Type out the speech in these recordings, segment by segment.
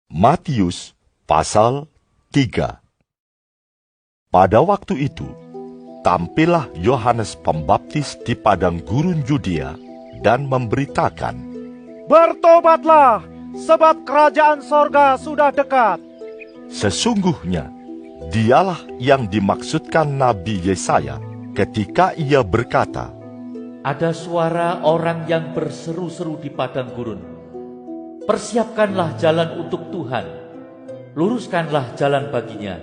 Matius pasal 3. Pada waktu itu, tampillah Yohanes Pembaptis di padang gurun Yudea dan memberitakan, "Bertobatlah, sebab kerajaan sorga sudah dekat." Sesungguhnya, dialah yang dimaksudkan Nabi Yesaya ketika ia berkata, Ada suara orang yang berseru-seru di padang gurun. Persiapkanlah jalan untuk Tuhan, luruskanlah jalan baginya.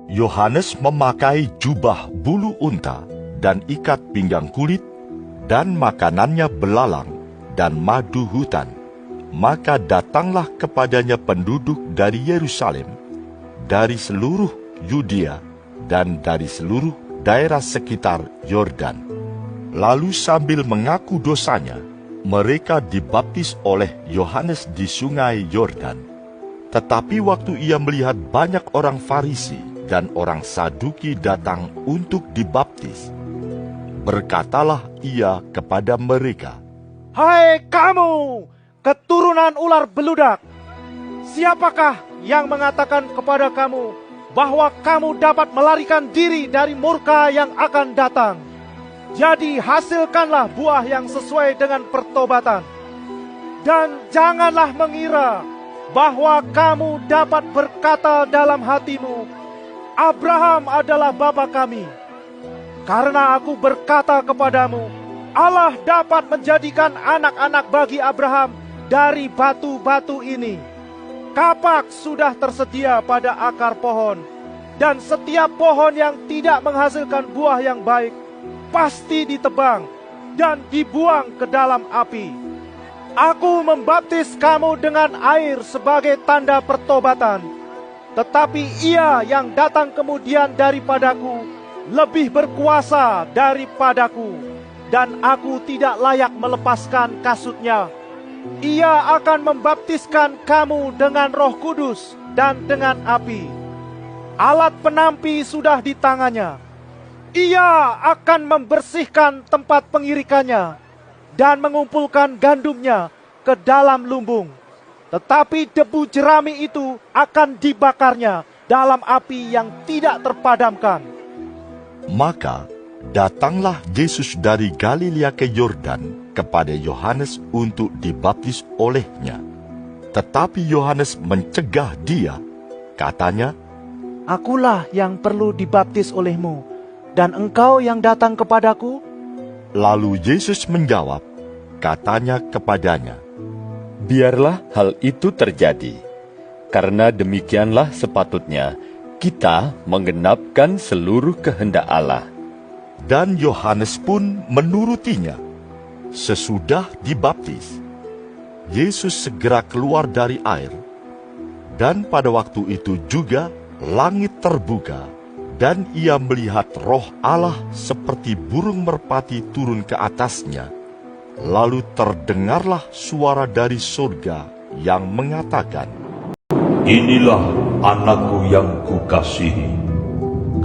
Yohanes memakai jubah bulu unta dan ikat pinggang kulit, dan makanannya belalang dan madu hutan. Maka datanglah kepadanya penduduk dari Yerusalem, dari seluruh Yudea, dan dari seluruh daerah sekitar Yordan. Lalu sambil mengaku dosanya, mereka dibaptis oleh Yohanes di sungai Yordan. Tetapi waktu ia melihat banyak orang Farisi dan orang Saduki datang untuk dibaptis, berkatalah ia kepada mereka, "Hai kamu, keturunan ular beludak! Siapakah yang mengatakan kepada kamu bahwa kamu dapat melarikan diri dari murka yang akan datang? Jadi hasilkanlah buah yang sesuai dengan pertobatan. Dan janganlah mengira bahwa kamu dapat berkata dalam hatimu, Abraham adalah bapa kami. Karena aku berkata kepadamu, Allah dapat menjadikan anak-anak bagi Abraham dari batu-batu ini. Kapak sudah tersedia pada akar pohon, dan setiap pohon yang tidak menghasilkan buah yang baik pasti ditebang dan dibuang ke dalam api. Aku membaptis kamu dengan air sebagai tanda pertobatan, tetapi Ia yang datang kemudian daripadaku lebih berkuasa daripadaku, dan aku tidak layak melepaskan kasutnya. Ia akan membaptiskan kamu dengan Roh Kudus dan dengan api. Alat penampi sudah di tangannya. Ia akan membersihkan tempat pengirikannya dan mengumpulkan gandumnya ke dalam lumbung. Tetapi debu jerami itu akan dibakarnya dalam api yang tidak terpadamkan." Maka datanglah Yesus dari Galilea ke Yordan kepada Yohanes untuk dibaptis olehnya. Tetapi Yohanes mencegah dia, katanya, "Akulah yang perlu dibaptis olehmu, dan engkau yang datang kepadaku?" Lalu Yesus menjawab, katanya kepadanya, Biarlah hal itu terjadi, karena demikianlah sepatutnya kita menggenapkan seluruh kehendak Allah. dan Yohanes pun menurutinya. Sesudah dibaptis, Yesus segera keluar dari air, dan pada waktu itu juga langit terbuka, dan ia melihat Roh Allah seperti burung merpati turun ke atasnya. Lalu terdengarlah suara dari surga yang mengatakan, Inilah anakku yang kukasihi,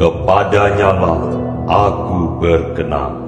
kepadanyalah aku berkenan.